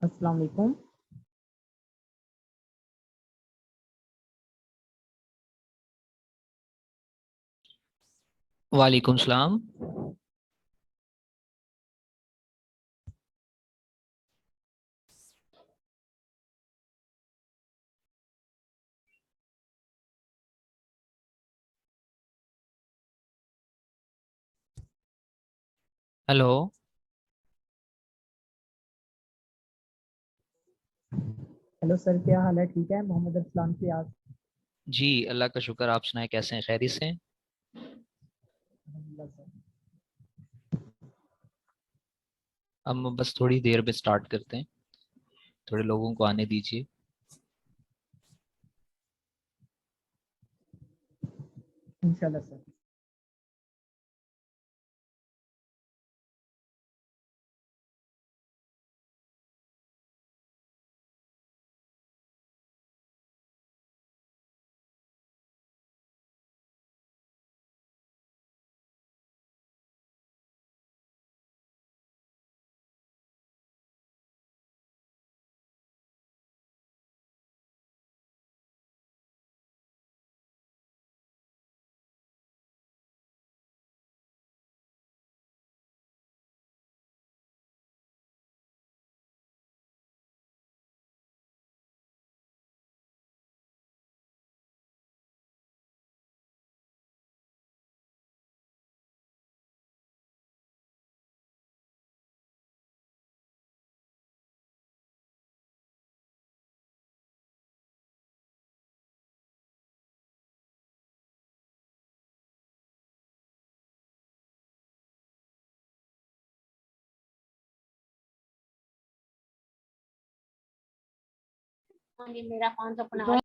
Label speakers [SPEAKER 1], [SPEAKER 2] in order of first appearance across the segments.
[SPEAKER 1] अस्सलाम वालेकुम।
[SPEAKER 2] वालेकुम सलाम। हेलो।
[SPEAKER 1] हेलो सर, क्या हाल है? ठीक है, मोहम्मद अरसलान से आज।
[SPEAKER 2] जी, अल्लाह का शुक्र। आप सुनाए, कैसे हैं? खैरियत से हैं?
[SPEAKER 1] अल्हम्दुलिल्लाह सर।
[SPEAKER 2] हम बस थोड़ी देर में स्टार्ट करते हैं। थोड़े लोगों को आने दीजिए।
[SPEAKER 1] इंशाल्लाह सर।
[SPEAKER 3] हाँ, ये मेरा कौन सा अपना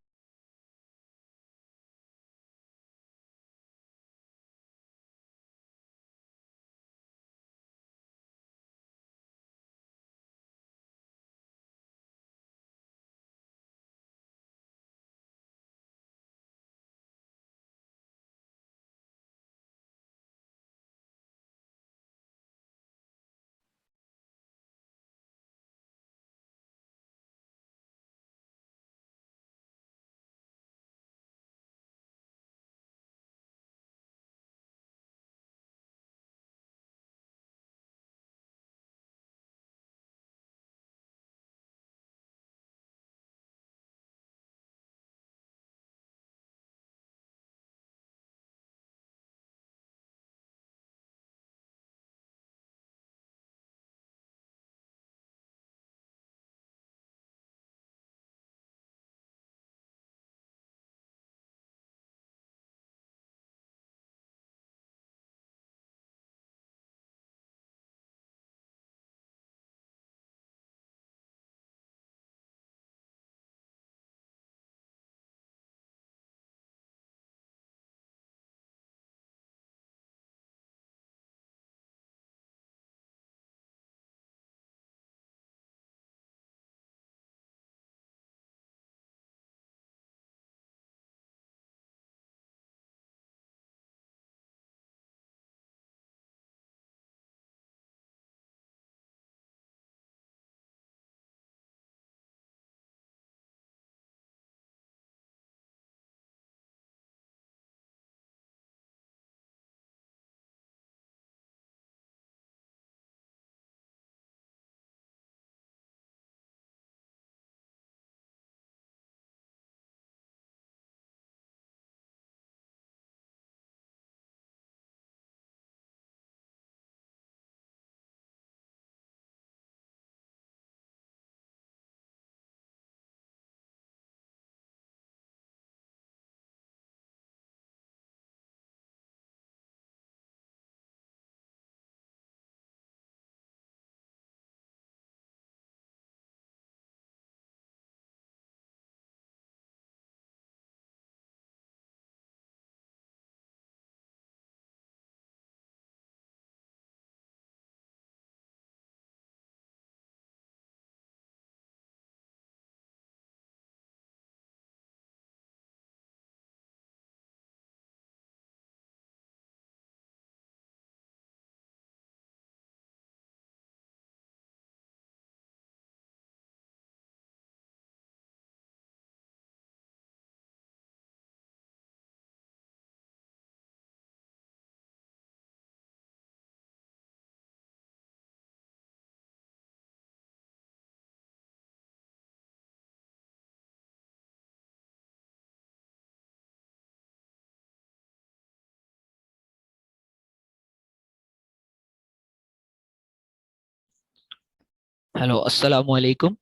[SPEAKER 2] हेलो, अस्सलाम वालेकुम।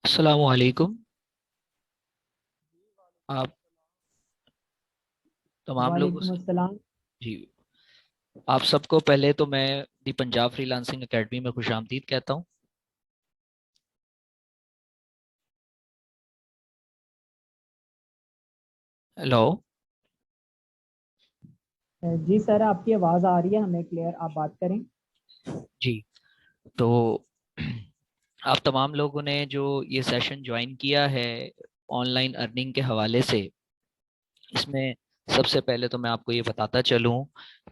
[SPEAKER 2] अस्सलाम वालेकुम। आप तमाम लोगों
[SPEAKER 1] वालेकुम
[SPEAKER 2] से
[SPEAKER 1] अस्सलाम।
[SPEAKER 2] जी, आप सबको पहले तो मैं दी पंजाब फ्रीलांसिंग एकेडमी में खुशामदीद कहता हूँ। हेलो।
[SPEAKER 1] जी सर, आपकी आवाज़ आ रही है हमें क्लियर, आप बात करें।
[SPEAKER 2] जी, तो आप तमाम लोगों ने जो ये सेशन ज्वाइन किया है ऑनलाइन अर्निंग के हवाले से, इसमें सबसे पहले तो मैं आपको ये बताता चलूं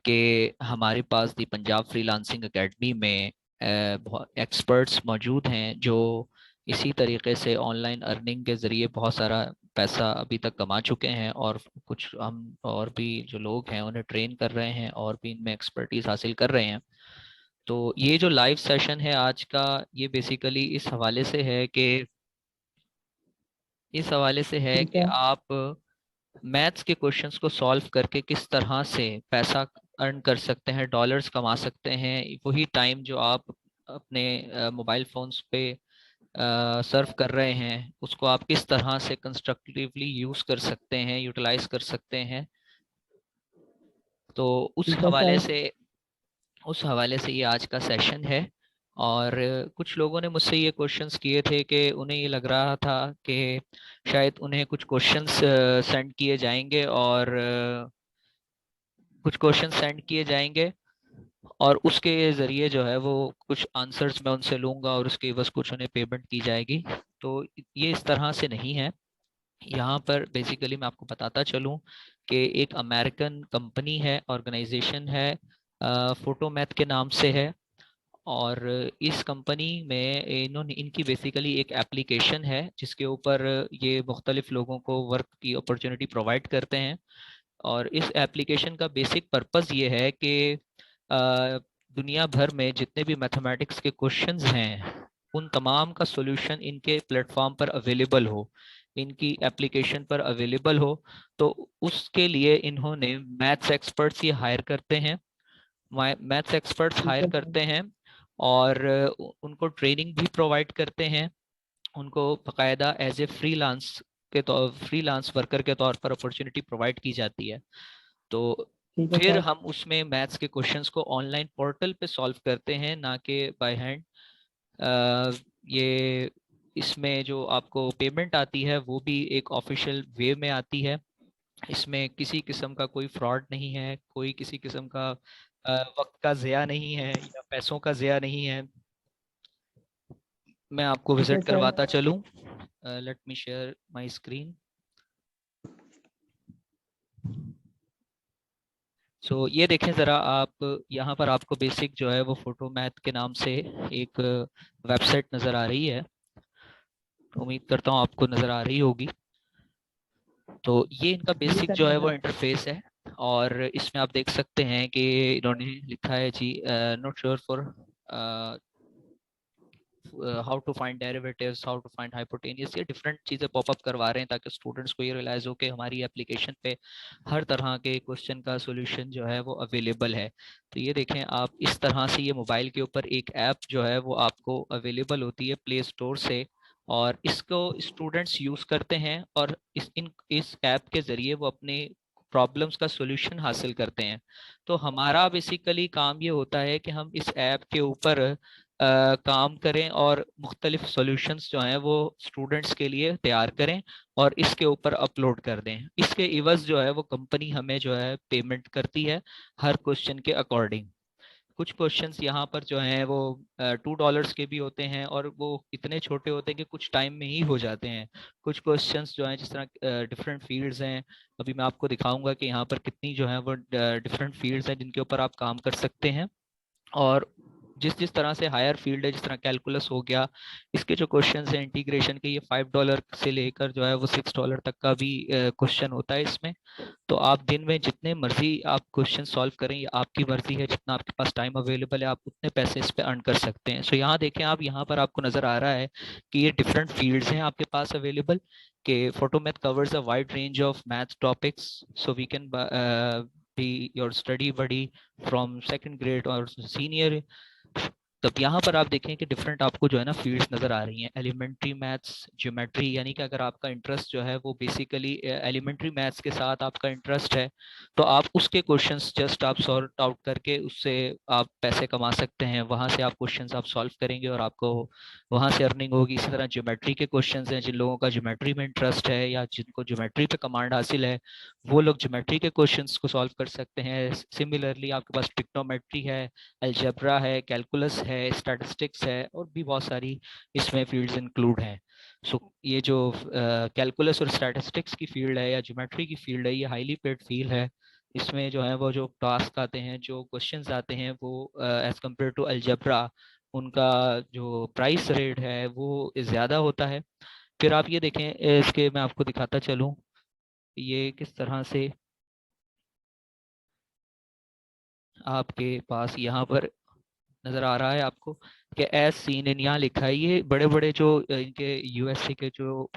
[SPEAKER 2] कि हमारे पास दी पंजाब फ्रीलांसिंग एकेडमी में बहुत एक्सपर्ट्स मौजूद हैं जो इसी तरीके से ऑनलाइन अर्निंग के ज़रिए बहुत सारा पैसा अभी तक कमा चुके हैं, और कुछ हम और भी जो लोग हैं उन्हें ट्रेन कर रहे हैं और भी इनमें एक्सपर्टीज हासिल कर रहे हैं। तो ये जो लाइव सेशन है आज का, ये बेसिकली इस हवाले से है
[SPEAKER 1] ठीक
[SPEAKER 2] कि
[SPEAKER 1] है।
[SPEAKER 2] आप मैथ्स के क्वेश्चंस को सॉल्व करके किस तरह से पैसा अर्न कर सकते हैं, डॉलर्स कमा सकते हैं। वही टाइम जो आप अपने मोबाइल फोन्स पे सर्व कर रहे हैं, उसको आप किस तरह से कंस्ट्रक्टिवली यूज कर सकते हैं, यूटिलाइज कर सकते हैं। तो उस
[SPEAKER 1] ठीक है
[SPEAKER 2] हवाले
[SPEAKER 1] सर।
[SPEAKER 2] से उस हवाले से ये आज का सेशन है। और कुछ लोगों ने मुझसे ये क्वेश्चंस किए थे कि उन्हें ये लग रहा था कि शायद उन्हें कुछ क्वेश्चंस सेंड किए जाएंगे, और और उसके ज़रिए जो है वो कुछ आंसर्स मैं उनसे लूंगा और उसके बस कुछ उन्हें पेमेंट की जाएगी। तो ये इस तरह से नहीं है। यहाँ पर बेसिकली मैं आपको बताता चलूँ कि एक अमेरिकन कंपनी है, ऑर्गेनाइजेशन है, फोटोमैथ के नाम से है। और इस कंपनी में इन्होंने इनकी बेसिकली एक एप्लीकेशन है जिसके ऊपर ये मुख्तलिफ लोगों को वर्क की अपॉर्चुनिटी प्रोवाइड करते हैं। और इस एप्लीकेशन का बेसिक पर्पस ये है कि दुनिया भर में जितने भी मैथमेटिक्स के क्वेश्चंस हैं उन तमाम का सॉल्यूशन इनके प्लेटफॉर्म पर अवेलेबल हो, इनकी एप्लीकेशन पर अवेलेबल हो। तो उसके लिए इन्होंने मैथ्स एक्सपर्ट्स ये हायर करते हैं, मैथ्स एक्सपर्ट्स
[SPEAKER 1] ठीक
[SPEAKER 2] हायर
[SPEAKER 1] है सर।
[SPEAKER 2] करते हैं। और उनको ट्रेनिंग भी प्रोवाइड करते हैं। उनको बाकायदा एज ए फ्रीलांस वर्कर के तौर पर अपॉर्चुनिटी प्रोवाइड की जाती है। तो
[SPEAKER 1] ठीक है
[SPEAKER 2] फिर
[SPEAKER 1] सर।
[SPEAKER 2] हम उसमें मैथ्स के क्वेश्चंस को ऑनलाइन पोर्टल पे सॉल्व करते हैं, ना कि बाय हैंड। ये इसमें जो आपको पेमेंट आती है वो भी एक ऑफिशियल वे में आती है। इसमें किसी किस्म का कोई फ्रॉड नहीं है, कोई किसी किस्म का वक्त का ज़या नहीं है या पैसों का ज़या नहीं है। मैं आपको
[SPEAKER 1] ठीक है
[SPEAKER 2] विजिट
[SPEAKER 1] सर।
[SPEAKER 2] करवाता चलूं। Let me share my screen. So ये देखें ज़रा आप, यहाँ पर आपको बेसिक जो है वो फोटो मैथ के नाम से एक वेबसाइट नज़र आ रही है। उम्मीद करता हूँ आपको नज़र आ रही होगी। तो ये इनका
[SPEAKER 1] जी
[SPEAKER 2] बेसिक
[SPEAKER 1] सर,
[SPEAKER 2] जो है वो
[SPEAKER 1] नजर।
[SPEAKER 2] इंटरफेस है। और इसमें आप देख सकते हैं कि इन्होंने लिखा है जी, not sure for how to find derivatives, how to find hypotenuse. ये डिफरेंट चीज़ें पॉपअप करवा रहे हैं ताकि स्टूडेंट्स को ये रियलाइज हो कि हमारी एप्लीकेशन पे हर तरह के क्वेश्चन का सोल्यूशन जो है वो अवेलेबल है। तो ये देखें आप, इस तरह से ये मोबाइल के ऊपर एक ऐप जो है वो आपको अवेलेबल होती है प्ले स्टोर से। और इसको स्टूडेंट्स यूज़ करते हैं और इस ऐप के ज़रिए वो अपने प्रॉब्लम्स का सोल्यूशन हासिल करते हैं। तो हमारा बेसिकली काम ये होता है कि हम इस ऐप के ऊपर काम करें और मुख्तलिफ सॉल्यूशंस जो हैं वो स्टूडेंट्स के लिए तैयार करें और इसके ऊपर अपलोड कर दें। इसके इवज़ जो है वो कंपनी हमें जो है पेमेंट करती है हर क्वेश्चन के अकॉर्डिंग। कुछ क्वेश्चंस यहाँ पर जो हैं वो $2 के भी होते हैं और वो इतने छोटे होते हैं कि कुछ टाइम में ही हो जाते हैं। कुछ क्वेश्चंस जो हैं, जिस तरह डिफरेंट फील्ड्स हैं, अभी मैं आपको दिखाऊंगा कि यहाँ पर कितनी जो है वो डिफरेंट फील्ड्स हैं जिनके ऊपर आप काम कर सकते हैं। और जिस जिस तरह से हायर फील्ड है, जिस तरह कैलकुलस हो गया, इसके जो क्वेश्चन हैं इंटीग्रेशन के, ये $5 से लेकर जो है वो $6 तक का भी क्वेश्चन होता है इसमें। तो आप दिन में जितने मर्जी आप क्वेश्चन सॉल्व करें, ये आपकी मर्जी है, जितना आपके पास टाइम अवेलेबल है आप उतने पैसे इस पे अर्न कर सकते हैं। सो यहाँ देखें आप, यहाँ पर आपको नजर आ रहा है कि ये डिफरेंट फील्ड्स हैं आपके पास अवेलेबल। कि Photomath covers a wide range of math topics, so we can your study buddy from second grade और सीनियर, तब यहाँ पर आप देखें कि डिफरेंट आपको जो है ना फील्ड्स नजर आ रही हैं। एलिमेंट्री मैथ्स, ज्योमेट्री, यानी कि अगर आपका इंटरेस्ट जो है वो बेसिकली एलिमेंट्री मैथ्स के साथ आपका इंटरेस्ट है तो आप उसके क्वेश्चंस जस्ट आप सॉर्ट आउट करके उससे आप पैसे कमा सकते हैं। वहाँ से आप क्वेश्चंस आप सॉल्व करेंगे और आपको वहाँ से अर्निंग होगी। इसी तरह ज्योमेट्री के क्वेश्चंस हैं, जिन लोगों का ज्योमेट्री में इंटरेस्ट है या जिनको ज्योमेट्री पे कमांड हासिल है वो लोग ज्योमेट्री के क्वेश्चंस को सॉल्व कर सकते हैं। सिमिलरली आपके पास ट्रिग्नोमेट्री है, अलजेब्रा है, कैलकुलस है, स्टैटिस्टिक्स है और भी बहुत सारी इसमें फील्ड्स इंक्लूड हैं। सो ये जो कैलकुलस और स्टैटिस्टिक्स की फील्ड है या ज्योमेट्री की फील्ड है, ये हाईली पेड फील्ड है। इसमें जो है वो जो टास्क आते हैं, जो क्वेश्चंस आते हैं वो एज कम्पेयर टू अलजेब्रा उनका जो प्राइस रेट है वो ज़्यादा होता है। फिर आप ये देखें, इसके मैं आपको दिखाता चलूँ ये किस तरह से आपके पास यहाँ पर नजर आ रहा है आपको कि एज सीन इन, यहाँ लिखा है ये बड़े बड़े जो इनके यूएसए के जो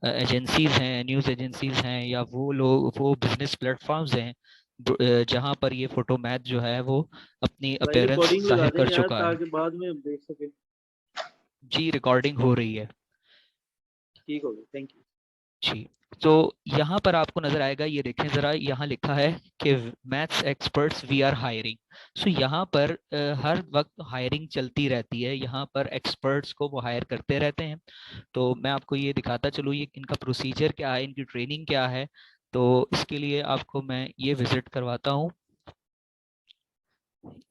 [SPEAKER 2] एजेंसीज हैं, न्यूज़ एजेंसीज हैं या वो लोग वो बिजनेस प्लेटफॉर्म्स हैं जहाँ पर ये फोटो मैथ जो है वो अपनी अपीयरेंस जाहिर कर चुका है।
[SPEAKER 4] ताकि बाद में हम देख सकें।
[SPEAKER 2] जी रिकॉर्डिंग हो रही है।
[SPEAKER 4] ठीक हो गया, थैंक यू
[SPEAKER 2] जी, तो यहाँ पर आपको नजर आएगा, ये देखें जरा, यहाँ लिखा है कि maths experts we are hiring. So यहाँ पर हर वक्त हायरिंग चलती रहती है, यहाँ पर एक्सपर्ट्स को वो हायर करते रहते हैं। तो मैं आपको ये दिखाता चलूँ ये इनका प्रोसीजर क्या है, इनकी ट्रेनिंग क्या है। तो इसके लिए आपको मैं ये विजिट करवाता हूँ,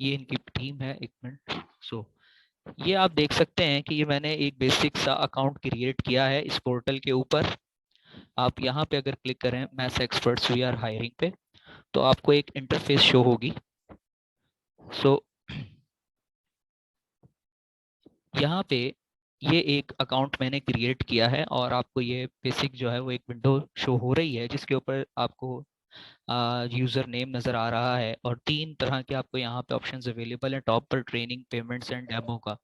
[SPEAKER 2] ये इनकी टीम है। एक मिनट। सो ये आप देख सकते हैं कि ये मैंने एक बेसिक सा अकाउंट क्रिएट किया है इस पोर्टल के ऊपर। आप यहाँ पे अगर क्लिक करें maths experts we are hiring पे तो आपको एक इंटरफेस शो होगी। सो यहाँ पे ये एक अकाउंट मैंने क्रिएट किया है और आपको ये बेसिक जो है वो एक विंडो शो हो रही है जिसके ऊपर आपको यूज़र नेम नज़र आ रहा है और 3 तरह के आपको यहाँ पे ऑप्शंस अवेलेबल हैं टॉप पर, ट्रेनिंग, पेमेंट्स एंड डेमो का।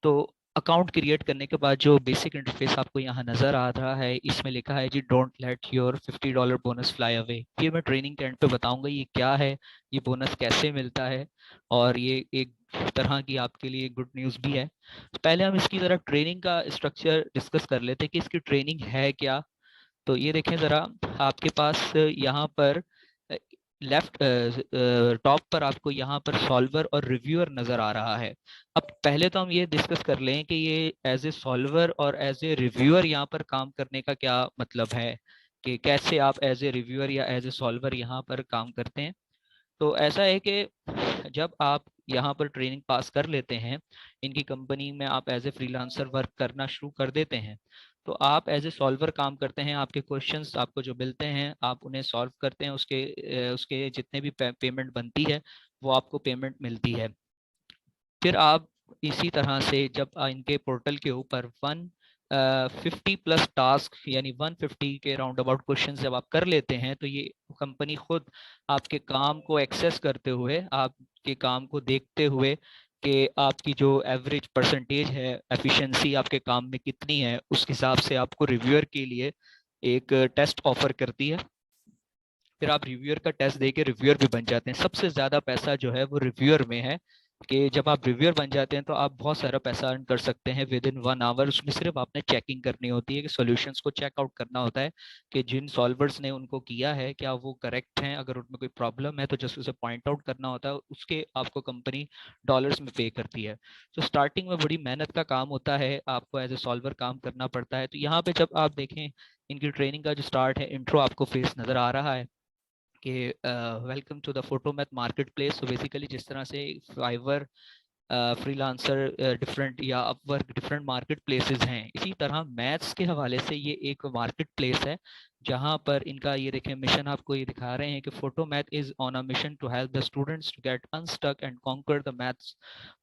[SPEAKER 2] तो अकाउंट क्रिएट करने के बाद जो बेसिक इंटरफेस आपको यहाँ नज़र आ रहा है इसमें लिखा है जी don't let your $50 bonus fly away. ये मैं ट्रेनिंग के एंड पे बताऊंगा ये क्या है, ये बोनस कैसे मिलता है और ये एक तरह की आपके लिए गुड न्यूज़ भी है। तो पहले हम इसकी ज़रा ट्रेनिंग का स्ट्रक्चर डिस्कस कर लेते हैं कि इसकी ट्रेनिंग है क्या। तो ये देखें ज़रा, आपके पास यहाँ पर लेफ्ट टॉप पर आपको यहाँ पर सॉल्वर और रिव्यूअर नज़र आ रहा है। अब पहले तो हम ये डिस्कस कर लें कि ये एज ए सॉल्वर और एज ए रिव्यूअर यहाँ पर काम करने का क्या मतलब है, कि कैसे आप एज ए रिव्यूअर या एज ए सॉल्वर यहाँ पर काम करते हैं। तो ऐसा है कि जब आप यहाँ पर ट्रेनिंग पास कर लेते हैं, इनकी कंपनी में आप एज ए फ्रीलांसर वर्क करना शुरू कर देते हैं, तो आप एज ए सॉल्वर काम करते हैं। आपके क्वेश्चंस आपको जो मिलते हैं आप उन्हें सॉल्व करते हैं, उसके जितने भी पेमेंट बनती है वो आपको पेमेंट मिलती है। फिर आप इसी तरह से जब इनके पोर्टल के ऊपर 150 प्लस टास्क यानी 150 के राउंड अबाउट क्वेश्चन जब आप कर लेते हैं तो ये कंपनी खुद आपके काम को एक्सेस करते हुए, आपके काम को देखते हुए कि आपकी जो एवरेज परसेंटेज है, एफिशिएंसी आपके काम में कितनी है, उस हिसाब से आपको रिव्यूअर के लिए एक टेस्ट ऑफर करती है। फिर आप रिव्यूअर का टेस्ट देके रिव्यूअर भी बन जाते हैं। सबसे ज़्यादा पैसा जो है वो रिव्यूअर में है कि जब आप रिव्यूअर बन जाते हैं तो आप बहुत सारा पैसा अर्न कर सकते हैं विद इन 1 आवर। उसमें सिर्फ आपने चेकिंग करनी होती है कि सॉल्यूशंस को चेकआउट करना होता है कि जिन सॉल्वर्स ने उनको किया है क्या वो करेक्ट हैं, अगर उनमें कोई प्रॉब्लम है तो जस्ट उसे पॉइंट आउट करना होता है, उसके आपको कंपनी डॉलर्स में पे करती है। तो स्टार्टिंग में बड़ी मेहनत का काम होता है, आपको एज ए सॉल्वर काम करना पड़ता है। तो यहाँ पे जब आप देखें इनकी ट्रेनिंग का जो स्टार्ट है, इंट्रो आपको फेस नज़र आ रहा है कि welcome to the photo math market place. तो बेसिकली जिस तरह से फाइवर, फ्रीलांसर डिफरेंट या अपवर्क डिफरेंट मार्केट प्लेसेस हैं, इसी तरह मैथ्स के हवाले से ये एक मार्केट प्लेस है जहां पर इनका ये देखें मिशन आपको ये दिखा रहे हैं कि Photomath is on a mission to help the students to get unstuck and conquer the maths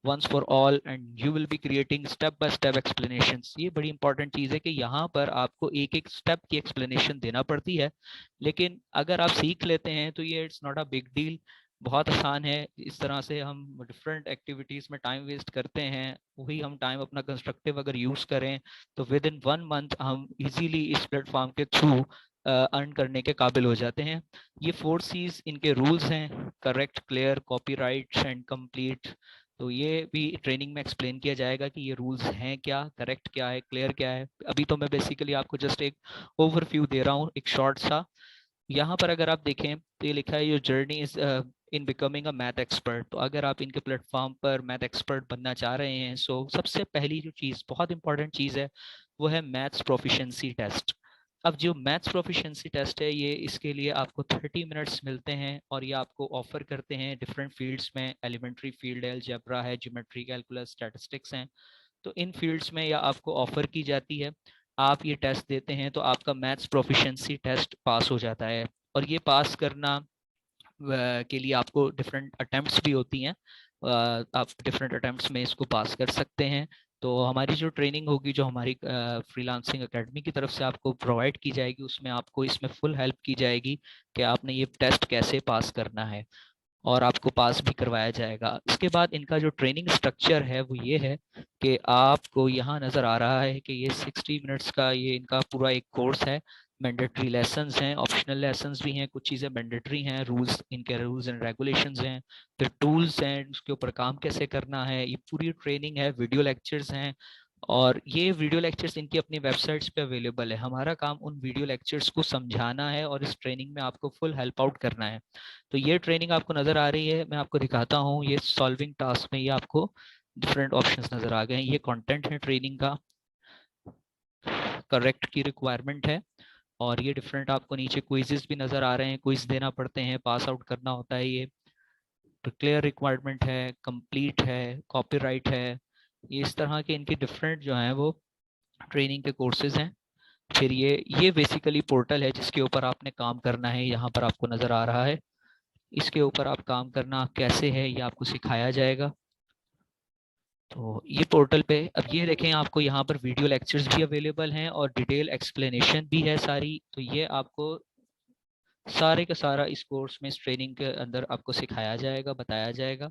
[SPEAKER 2] once for all and you will be creating step by step explanations. ये बड़ी इंपॉर्टेंट चीज़ है कि यहाँ पर आपको एक एक स्टेप की एक्सप्लेनेशन देना पड़ती है, लेकिन अगर आप सीख लेते हैं तो ये it's not a big deal, बहुत आसान है। इस तरह से हम डिफरेंट एक्टिविटीज़ में टाइम वेस्ट करते हैं, वही हम टाइम अपना कंस्ट्रक्टिव अगर यूज़ करें तो विद इन 1 मंथ हम इजीली इस प्लेटफॉर्म के थ्रू अर्न करने के काबिल हो जाते हैं। ये 4 C's इनके रूल्स हैं, correct, clear, copyright and complete. तो ये भी ट्रेनिंग में एक्सप्लेन किया जाएगा कि ये रूल्स हैं क्या, करेक्ट क्या है, क्लियर क्या है। अभी तो मैं बेसिकली आपको जस्ट एक ओवरव्यू दे रहा हूँ, एक शॉर्ट सा। यहाँ पर अगर आप देखें तो ये लिखा है your journey is in becoming a math expert. तो अगर आप इनके प्लेटफॉर्म पर मैथ एक्सपर्ट बनना चाह रहे हैं, सो सबसे पहली जो चीज़, बहुत इंपॉर्टेंट चीज़ है, वो है मैथ्स प्रोफिशिएंसी टेस्ट। अब जो मैथ्स प्रोफिशिएंसी टेस्ट है, ये इसके लिए आपको 30 मिनट्स मिलते हैं और ये आपको ऑफर करते हैं डिफरेंट फील्ड्स में। एलिमेंट्री फील्ड है, अलजेब्रा है, ज्योमेट्री, कैलकुलस, स्टैटिस्टिक्स हैं। तो इन फील्ड्स में या आपको ऑफर की जाती है। आप ये टेस्ट देते हैं तो आपका मैथ्स प्रोफिशिएंसी टेस्ट पास हो जाता है। और ये पास करना के लिए आपको डिफरेंट अटेम्प्ट्स भी होती हैं। आप डिफरेंट अटेम्प्ट्स में इसको पास कर सकते हैं। तो हमारी जो ट्रेनिंग होगी, जो हमारी फ्रीलांसिंग एकेडमी की तरफ से आपको प्रोवाइड की जाएगी, उसमें आपको इसमें फुल हेल्प की जाएगी कि आपने ये टेस्ट कैसे पास करना है, और आपको पास भी करवाया जाएगा। इसके बाद इनका जो ट्रेनिंग स्ट्रक्चर है वो ये है कि आपको यहाँ नज़र आ रहा है कि ये 60 मिनट्स का ये इनका पूरा एक कोर्स है। मैंडेटरी लेसन्स हैं, ऑप्शनल लेसन्स भी हैं, कुछ चीज़ें मैंडेटरी हैं, रूल्स, इनके रूल्स एंड रेगुलेशंस हैं, फिर टूल्स हैं, उसके ऊपर काम कैसे करना है, ये पूरी ट्रेनिंग है। वीडियो लेक्चर्स हैं, और ये वीडियो लेक्चर्स इनकी अपनी वेबसाइट्स पे अवेलेबल है। हमारा काम उन वीडियो लेक्चर्स को समझाना है और इस ट्रेनिंग में आपको फुल हेल्प आउट करना है। तो ये ट्रेनिंग आपको नज़र आ रही है, मैं आपको दिखाता हूँ। ये सॉल्विंग टास्क में ये आपको डिफरेंट ऑप्शंस नज़र आ गए हैं। ये कंटेंट है ट्रेनिंग का, करेक्ट की रिक्वायरमेंट है। और ये डिफरेंट आपको नीचे क्विजेस भी नज़र आ रहे हैं, क्विज देना पड़ते हैं, पास आउट करना होता है। ये क्लियर रिक्वायरमेंट है, कंप्लीट है, कॉपीराइट है। ये इस तरह के इनकी डिफरेंट जो हैं वो ट्रेनिंग के कोर्सेज हैं। फिर ये बेसिकली पोर्टल है जिसके ऊपर आपने काम करना है। यहाँ पर आपको नज़र आ रहा है, इसके ऊपर आप काम करना कैसे है ये आपको सिखाया जाएगा। तो ये पोर्टल पे अब ये देखें, आपको यहाँ पर वीडियो लेक्चर्स भी अवेलेबल हैं और डिटेल एक्सप्लेनेशन भी है सारी। तो ये आपको सारे का सारा इस कोर्स में, इस ट्रेनिंग के अंदर आपको सिखाया जाएगा, बताया जाएगा।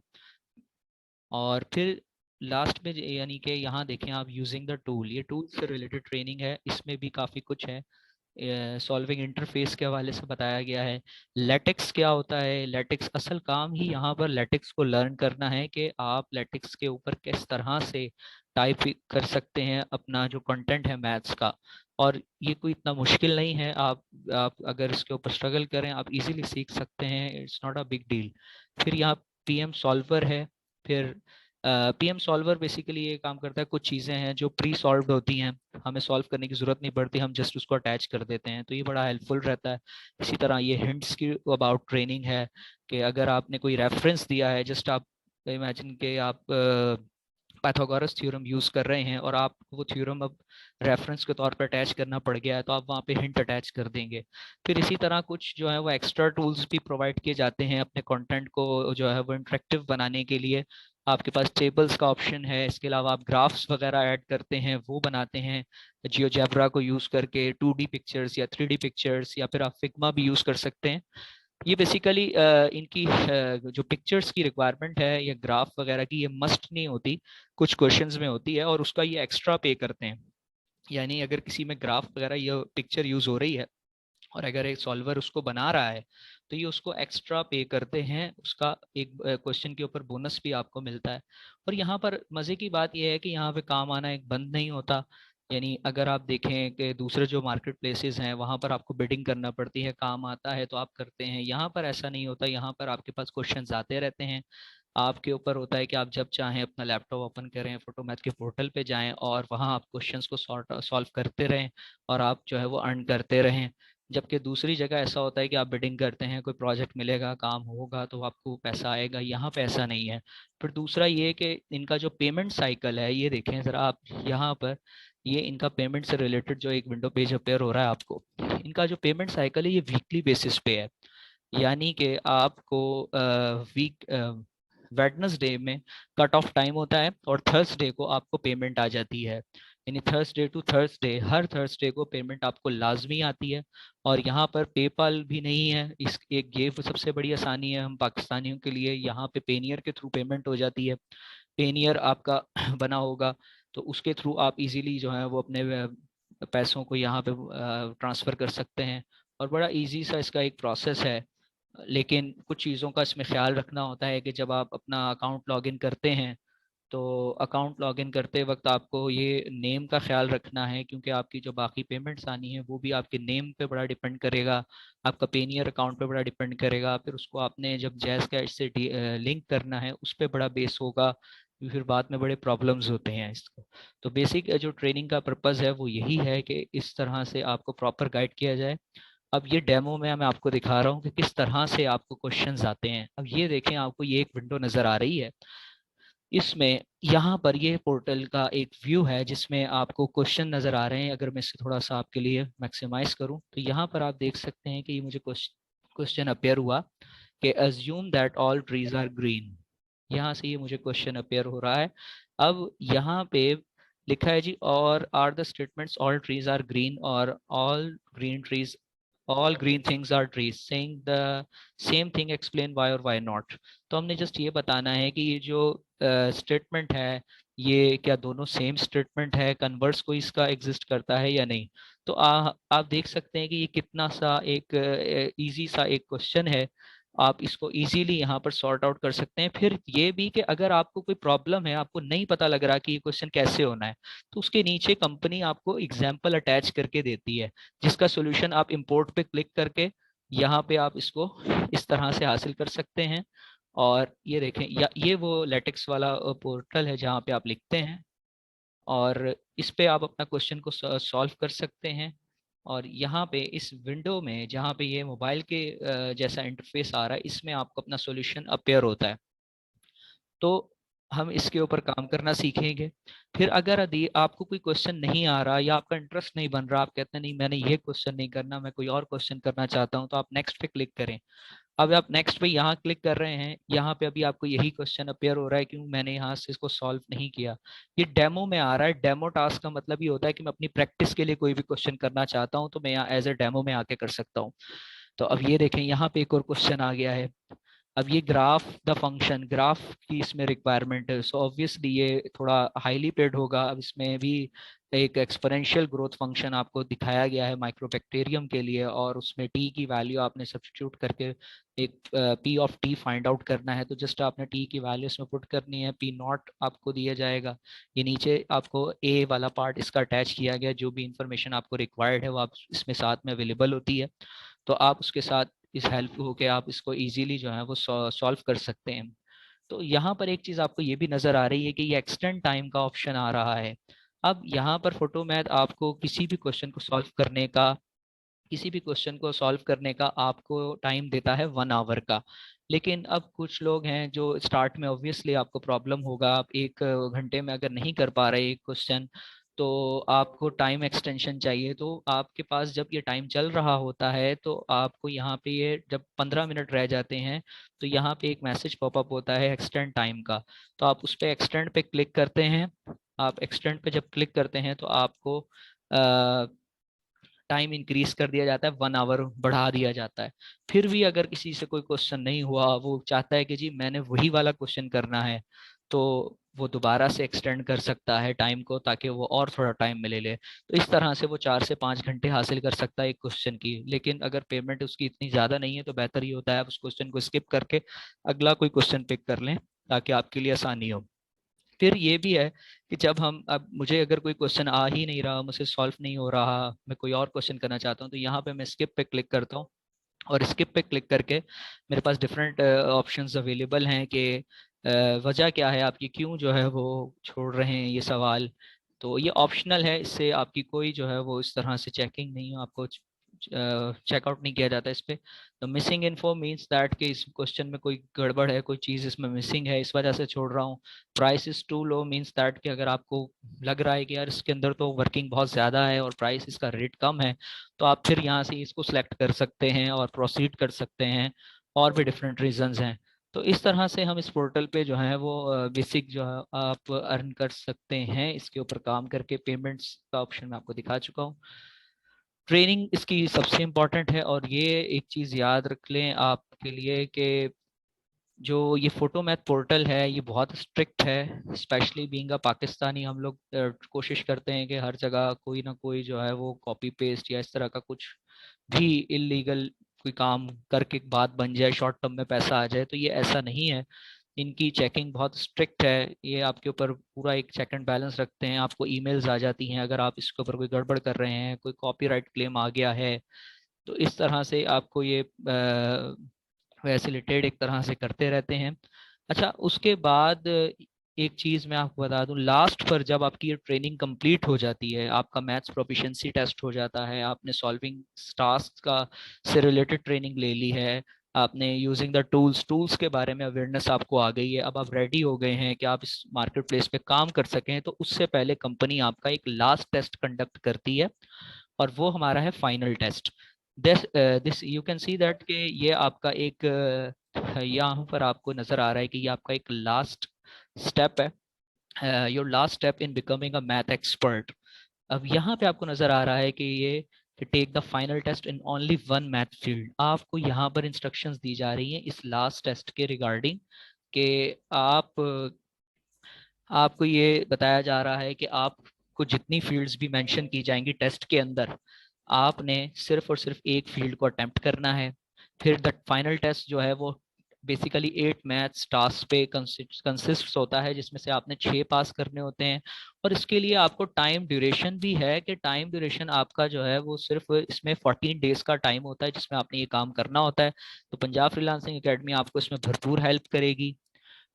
[SPEAKER 2] और फिर लास्ट में यानी कि यहाँ देखें आप, यूजिंग द टूल, ये टूल से रिलेटेड ट्रेनिंग है। इसमें भी काफ़ी कुछ है। सॉल्विंग इंटरफेस के हवाले से बताया गया है। लेटेक्स क्या होता है, लेटेक्स असल काम ही यहाँ पर लेटेक्स को लर्न करना है कि आप लेटेक्स के ऊपर किस तरह से टाइप कर सकते हैं अपना जो कंटेंट है मैथ्स का। और ये कोई इतना मुश्किल नहीं है, आप अगर इसके ऊपर स्ट्रगल करें आप इजीली सीख सकते हैं, it's not a big deal. फिर यहाँ पीएम सॉल्वर है। फिर पीएम सॉल्वर बेसिकली ये काम करता है, कुछ चीज़ें हैं जो प्री सॉल्व्ड होती हैं, हमें सॉल्व करने की ज़रूरत नहीं पड़ती, हम जस्ट उसको अटैच कर देते हैं, तो ये बड़ा हेल्पफुल रहता है। इसी तरह ये हिंट्स की अबाउट ट्रेनिंग है कि अगर आपने कोई रेफरेंस दिया है, जस्ट आप इमेजिन के आप पाइथागोरस थ्योरम यूज़ कर रहे हैं और आप वो थ्योरम अब रेफरेंस के तौर पर अटैच करना पड़ गया है, तो आप वहाँ पे हिंट अटैच कर देंगे। फिर इसी तरह कुछ जो है वो एक्स्ट्रा टूल्स भी प्रोवाइड किए जाते हैं अपने कंटेंट को जो है वो इंटरेक्टिव बनाने के लिए। आपके पास टेबल्स का ऑप्शन है, इसके अलावा आप ग्राफ्स वगैरह ऐड करते हैं, वो बनाते हैं जियोजेब्रा को यूज़ करके, 2D पिक्चर्स या 3D पिक्चर्स, या फिर आप फिग्मा भी यूज़ कर सकते हैं। ये बेसिकली इनकी जो पिक्चर्स की रिक्वायरमेंट है या ग्राफ वगैरह की, ये मस्ट नहीं होती, कुछ क्वेश्चंस में होती है और उसका ये एक्स्ट्रा पे करते हैं। यानी अगर किसी में ग्राफ वगैरह ये पिक्चर यूज़ हो रही है और अगर एक सॉल्वर उसको बना रहा है, तो ये उसको एक्स्ट्रा पे करते हैं, उसका एक क्वेश्चन के ऊपर बोनस भी आपको मिलता है। और यहाँ पर मज़े की बात यह है कि यहाँ पे काम आना एक बंद नहीं होता। यानी अगर आप देखें कि दूसरे जो मार्केट प्लेसेस हैं वहाँ पर आपको बिडिंग करना पड़ती है, काम आता है तो आप करते हैं, यहाँ पर ऐसा नहीं होता। यहाँ पर आपके पास क्वेश्चंस आते रहते हैं, आपके ऊपर होता है कि आप जब चाहें अपना लैपटॉप ओपन करें, फोटोमैथ के पोर्टल पे जाएं और वहाँ आप क्वेश्चंस को सॉल्व करते रहें और आप जो है वो अर्न करते रहें। जबकि दूसरी जगह ऐसा होता है कि आप बिडिंग करते हैं, कोई प्रोजेक्ट मिलेगा, काम होगा तो आपको पैसा आएगा, यहाँ पे ऐसा नहीं है। फिर दूसरा ये कि इनका जो पेमेंट साइकिल है, ये देखें ज़रा आप यहाँ पर, ये इनका पेमेंट से रिलेटेड जो एक विंडो पेज अपेयर हो रहा है आपको, इनका जो पेमेंट साइकिल है ये वीकली बेसिस पे है। यानी कि आपको वीक वेडनेसडे में कट ऑफ टाइम होता है और थर्सडे को आपको पेमेंट आ जाती है। यानी थर्सडे टू थर्सडे, हर थर्सडे को पेमेंट आपको लाजमी आती है। और यहाँ पर पेपाल भी नहीं है, इस एक ये सबसे बड़ी आसानी है हम पाकिस्तानियों के लिए, यहाँ पे पेनियर के थ्रू पेमेंट हो जाती है। पेनियर आपका बना होगा तो उसके थ्रू आप इजीली जो है वो अपने पैसों को यहाँ पे ट्रांसफ़र कर सकते हैं और बड़ा इजी सा इसका एक प्रोसेस है। लेकिन कुछ चीज़ों का इसमें ख्याल रखना होता है कि जब आप अपना अकाउंट लॉगिन करते हैं तो अकाउंट लॉगिन करते वक्त आपको ये नेम का ख्याल रखना है, क्योंकि आपकी जो बाकी पेमेंट्स आनी है वो भी आपके नेम पे बड़ा डिपेंड करेगा, आपका पेनियर अकाउंट पे बड़ा डिपेंड करेगा। फिर उसको आपने जब जैज़ कैश से लिंक करना है उस पर बड़ा बेस होगा, फिर बाद में बड़े प्रॉब्लम्स होते हैं इसको। तो बेसिक जो ट्रेनिंग का पर्पज़ है वो यही है कि इस तरह से आपको प्रॉपर गाइड किया जाए। अब ये डेमो में मैं आपको दिखा रहा हूँ कि किस तरह से आपको क्वेश्चंस आते हैं। अब ये देखें, आपको ये एक विंडो नज़र आ रही है। इसमें यहाँ पर ये पोर्टल का एक व्यू है जिसमें आपको क्वेश्चन नज़र आ रहे हैं। अगर मैं इसे थोड़ा सा आपके लिए मैक्सिमाइज करूँ तो यहाँ पर आप देख सकते हैं कि ये मुझे क्वेश्चन अपेयर हुआ कि assume that all trees are green. यहाँ से ये मुझे क्वेश्चन अपेयर हो रहा है। अब यहाँ पे लिखा है जी, और are the statements all trees are green और all green things are trees saying the same thing, explain why or why not. तो हमने जस्ट ये बताना है कि ये जो स्टेटमेंट है ये क्या दोनों सेम स्टेटमेंट है, कन्वर्स कोई इसका एग्जिस्ट करता है या नहीं। तो आप देख सकते हैं कि ये कितना सा एक इजी सा एक क्वेश्चन है। आप इसको इजीली यहाँ पर सॉर्ट आउट कर सकते हैं। फिर ये भी कि अगर आपको कोई प्रॉब्लम है, आपको नहीं पता लग रहा कि ये क्वेश्चन कैसे होना है, तो उसके नीचे कंपनी आपको एग्जाम्पल अटैच करके देती है जिसका सोल्यूशन आप इंपोर्ट पे क्लिक करके यहाँ पे आप इसको इस तरह से हासिल कर सकते हैं। और ये देखें, ये वो लेटेक्स वाला पोर्टल है जहाँ पे आप लिखते हैं और इस पे आप अपना क्वेश्चन को सॉल्व कर सकते हैं। और यहाँ पे इस विंडो में जहाँ पे ये मोबाइल के जैसा इंटरफेस आ रहा है, इसमें आपको अपना सॉल्यूशन अपेयर होता है। तो हम इसके ऊपर काम करना सीखेंगे। फिर अगर यदि आपको कोई क्वेश्चन नहीं आ रहा या आपका इंटरेस्ट नहीं बन रहा, आप कहते हैं नहीं मैंने ये क्वेश्चन नहीं करना, मैं कोई और क्वेश्चन करना चाहता हूँ, तो आप नेक्स्ट पे क्लिक करें। अब आप नेक्स्ट पे यहाँ क्लिक कर रहे हैं, यहाँ पे अभी आपको यही क्वेश्चन अपेयर हो रहा है क्योंकि मैंने यहाँ से इसको सॉल्व नहीं किया। ये डेमो में आ रहा है। डेमो टास्क का मतलब ये होता है कि मैं अपनी प्रैक्टिस के लिए कोई भी क्वेश्चन करना चाहता हूँ तो मैं यहाँ एज ए डेमो में आके कर सकता हूँ। तो अब ये देखें, यहाँ पे एक और क्वेश्चन आ गया है। अब ये ग्राफ द फंक्शन, ग्राफ की इसमें रिक्वायरमेंट है, सो ऑब्वियसली ये थोड़ा हाईली पेड होगा। अब इसमें भी एक एक्सपोनेंशियल ग्रोथ फंक्शन आपको दिखाया गया है माइक्रोबैक्टीरियम के लिए, और उसमें टी की वैल्यू आपने सब्स्टिट्यूट करके एक P of T find out करना है। तो जस्ट आपने टी की वैल्यू इसमें पुट करनी है, पी नॉट आपको दिया जाएगा। ये नीचे आपको ए वाला पार्ट इसका अटैच किया गया, जो भी इंफॉर्मेशन आपको रिक्वायर्ड है वो आप इसमें साथ में अवेलेबल होती है। तो आप उसके साथ इस हेल्प होके आप इसको इजीली जो है वो सॉल्व कर सकते हैं। तो यहाँ पर एक चीज़ आपको ये भी नज़र आ रही है कि ये एक्सटेंड टाइम का ऑप्शन आ रहा है। अब यहाँ पर फोटो मैथ आपको किसी भी क्वेश्चन को सॉल्व करने का आपको टाइम देता है 1 आवर का। लेकिन अब कुछ लोग हैं जो स्टार्ट में ऑब्वियसली आपको प्रॉब्लम होगा, आप 1 घंटे में अगर नहीं कर पा रहे एक क्वेश्चन तो आपको टाइम एक्सटेंशन चाहिए। तो आपके पास जब ये टाइम चल रहा होता है तो आपको यहाँ पे ये जब 15 मिनट रह जाते हैं तो यहाँ पे एक मैसेज पॉपअप होता है एक्सटेंड टाइम का। तो आप उस पर एक्सटेंड पे क्लिक करते हैं। आप एक्सटेंड पे जब क्लिक करते हैं तो आपको टाइम इंक्रीज कर दिया जाता है, 1 आवर बढ़ा दिया जाता है। फिर भी अगर किसी से कोई क्वेश्चन नहीं हुआ, वो चाहता है कि जी मैंने वही वाला क्वेश्चन करना है, तो वो दोबारा से एक्सटेंड कर सकता है टाइम को ताकि वो और थोड़ा टाइम मिले ले। तो इस तरह से वो 4 से 5 घंटे हासिल कर सकता है एक क्वेश्चन की। लेकिन अगर पेमेंट उसकी इतनी ज़्यादा नहीं है तो बेहतर ये होता है आप उस क्वेश्चन को स्किप करके अगला कोई क्वेश्चन पिक कर लें ताकि आपके लिए आसानी हो। फिर ये भी है कि जब हम, अब मुझे अगर कोई क्वेश्चन आ ही नहीं रहा, मुझसे सॉल्व नहीं हो रहा, मैं कोई और क्वेश्चन करना चाहता हूँ, तो यहाँ पे मैं स्किप पे क्लिक करता हूँ। और स्किप पे क्लिक करके मेरे पास डिफरेंट ऑप्शंस अवेलेबल हैं कि वजह क्या है आपकी, क्यों जो है वो छोड़ रहे हैं ये सवाल। तो ये ऑप्शनल है, इससे आपकी कोई जो है वो इस तरह से चेकिंग नहीं हो, आपको चेकआउट नहीं किया जाता इस पे। तो मिसिंग इन्फो मीन्स दैट कि इस क्वेश्चन में कोई गड़बड़ है, कोई चीज़ इसमें मिसिंग है, इस वजह से छोड़ रहा हूँ। Price is too low means that कि अगर आपको लग रहा है कि यार इसके अंदर तो वर्किंग बहुत ज़्यादा है और प्राइस इसका रेट कम है, तो आप फिर यहाँ से इसको सिलेक्ट कर सकते हैं और प्रोसीड कर सकते हैं। और भी डिफरेंट रीजंस हैं। तो इस तरह से हम इस पोर्टल पे जो है वो बेसिक जो है आप अर्न कर सकते हैं इसके ऊपर काम करके। पेमेंट्स का ऑप्शन मैं आपको दिखा चुका हूँ। ट्रेनिंग इसकी सबसे इम्पॉर्टेंट है, और ये एक चीज़ याद रख लें आपके लिए कि जो ये फोटो मैथ पोर्टल है ये बहुत स्ट्रिक्ट है। स्पेशली बीइंग अ पाकिस्तानी, हम लोग कोशिश करते हैं कि हर जगह कोई ना कोई जो है वो कॉपी पेस्ट या इस तरह का कुछ भी इलीगल कोई काम करके बात बन जाए, शॉर्ट टर्म में पैसा आ जाए, तो ये ऐसा नहीं है। इनकी चेकिंग बहुत स्ट्रिक्ट है, ये आपके ऊपर पूरा एक चेक एंड बैलेंस रखते हैं। आपको ईमेल्स आ जाती हैं अगर आप इसके ऊपर कोई गड़बड़ कर रहे हैं, कोई कॉपीराइट क्लेम आ गया है, तो इस तरह से आपको ये फैसिलिटेट एक तरह से करते रहते हैं। अच्छा, उसके बाद एक चीज़ मैं आपको बता दूं, लास्ट पर जब आपकी ये ट्रेनिंग कंप्लीट हो जाती है, आपका मैथ्स प्रोफिशिएंसी टेस्ट हो जाता है, आपने सॉल्विंग टास्क का से रिलेटेड ट्रेनिंग ले ली है, आपने यूजिंग द टूल्स के बारे में अवेयरनेस आपको आ गई है, अब आप रेडी हो गए हैं कि आप इस मार्केट प्लेस पे काम कर सकें, तो उससे पहले कंपनी आपका एक लास्ट टेस्ट कंडक्ट करती है, और वो हमारा है final test. This you can see that कि ये आपका एक यहाँ पर आपको नजर आ रहा है कि ये आपका एक लास्ट स्टेप है, your last step in becoming a math expert. अब यहाँ पे आपको नजर आ रहा है कि ये take the final test in only one math field. आपको यहाँ पर इंस्ट्रक्शंस दी जा रही हैं इस लास्ट टेस्ट के रिगार्डिंग कि आपको ये बताया जा रहा है कि आपको जितनी फील्ड्स भी मेंशन की जाएंगी टेस्ट के अंदर, आपने सिर्फ और सिर्फ एक फील्ड को अटेम्प्ट करना है। फिर द फाइनल टेस्ट जो है वो बेसिकली 8 मैथ्स टास्क पे कंसिस्ट होता है, जिसमें से आपने 6 पास करने होते हैं। और इसके लिए आपको टाइम ड्यूरेशन भी है कि टाइम ड्यूरेशन आपका जो है वो सिर्फ इसमें 14 डेज का टाइम होता है जिसमें आपने ये काम करना होता है। तो पंजाब फ्रीलांसिंग एकेडमी आपको इसमें भरपूर हेल्प करेगी।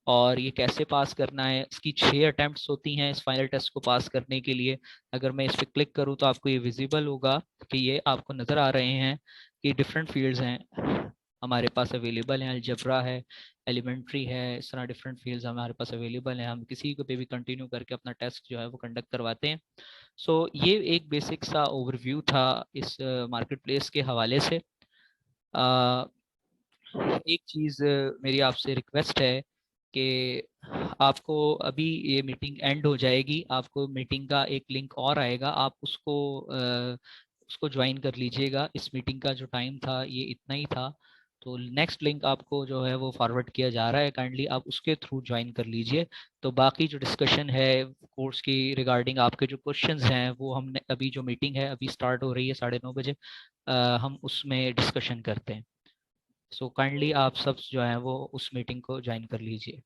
[SPEAKER 2] और ये कैसे पास करना है, इसकी 6 अटेम्प्ट्स होती हैं इस फाइनल टेस्ट को पास करने के लिए। अगर मैं इस पर क्लिक करूँ तो आपको ये विजिबल होगा कि ये आपको नज़र आ रहे हैं कि डिफरेंट फील्ड्स हैं हमारे पास अवेलेबल हैं। अलजबरा है, एलिमेंट्री है, इस तरह डिफरेंट फील्ड्स हमारे पास अवेलेबल हैं। हम किसी को पे भी कंटिन्यू करके अपना टेस्ट जो है वो कंडक्ट करवाते हैं। सो ये एक बेसिक सा ओवरव्यू था इस मार्केट प्लेस के हवाले से। एक चीज़ मेरी आपसे रिक्वेस्ट है कि आपको अभी ये मीटिंग एंड हो जाएगी, आपको मीटिंग का एक लिंक और आएगा, आप उसको ज्वाइन कर लीजिएगा। इस मीटिंग का जो टाइम था ये इतना ही था, तो नेक्स्ट लिंक आपको जो है वो फॉरवर्ड किया जा रहा है, काइंडली आप उसके थ्रू ज्वाइन कर लीजिए। तो बाकी जो डिस्कशन है कोर्स की रिगार्डिंग, आपके जो क्वेश्चंस हैं वो हमने अभी जो मीटिंग है अभी स्टार्ट हो रही है 9:30 बजे, हम उसमें डिस्कशन करते हैं। सो काइंडली आप सब जो है वो उस मीटिंग को ज्वाइन कर लीजिए।